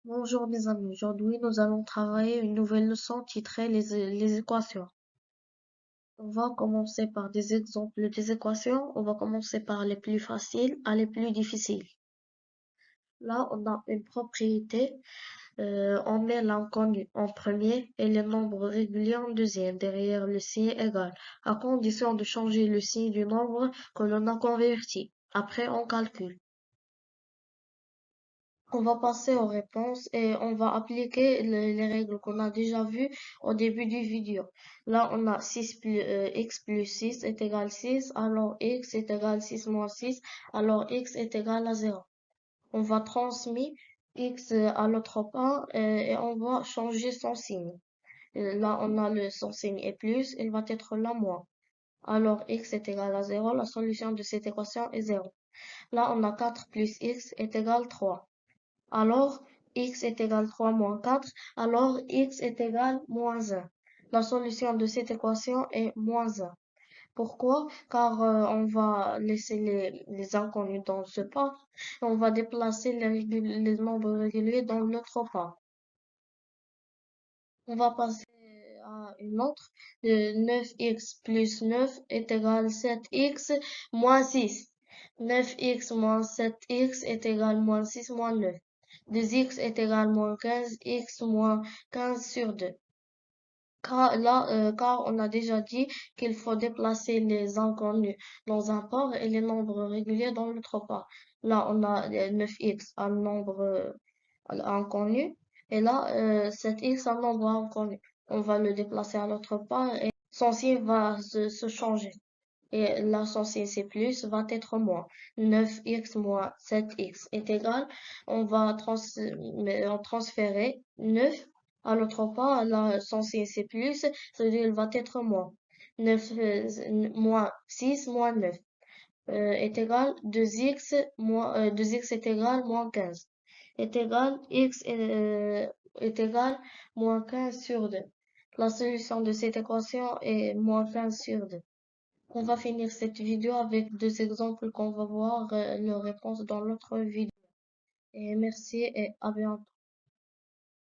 Bonjour mes amis, aujourd'hui nous allons travailler une nouvelle leçon titrée les équations. On va commencer par des exemples des équations, on va commencer par les plus faciles à les plus difficiles. Là, on a une propriété, on met l'inconnu en premier et les nombres réguliers en deuxième, derrière le signe égal, à condition de changer le signe du nombre que l'on a converti. Après, on calcule. On va passer aux réponses et on va appliquer les règles qu'on a déjà vues au début du vidéo. Là, on a x plus 6 est égal à 6, alors x est égal à 6 moins 6, alors x est égal à 0. On va transmettre x à l'autre part et on va changer son signe. Là, on a son signe est plus, il va être là moins. Alors x est égal à 0, la solution de cette équation est 0. Là, on a 4 plus x est égal à 3. Alors, x est égal à 3 moins 4, alors x est égal à moins 1. La solution de cette équation est moins 1. Pourquoi? Car on va laisser les inconnus dans ce part et on va déplacer les nombres réguliers dans l'autre part. On va passer à une autre. 9x plus 9 est égal à 7x moins 6. 9x moins 7x est égal à moins 6 moins 9. 2x est égal à moins 15, x moins 15 sur 2. Car on a déjà dit qu'il faut déplacer les inconnus dans un part et les nombres réguliers dans l'autre part. Là, on a 9x, un nombre inconnu, et là, 7x, un nombre inconnu. On va le déplacer à l'autre part et son signe va se changer. Et là, son signe c'est plus va être moins. 9x moins 7x est égal. On va transférer 9 à l'autre part. Là, son signe c'est plus, c'est-à-dire il va être moins. 9 moins 6 moins 9 est égal 2x moins 2x est égal moins 15 est égal est égal moins 15 sur 2. La solution de cette équation est moins 15 sur 2. On va finir cette vidéo avec deux exemples qu'on va voir leurs réponses dans l'autre vidéo. Et merci et à bientôt.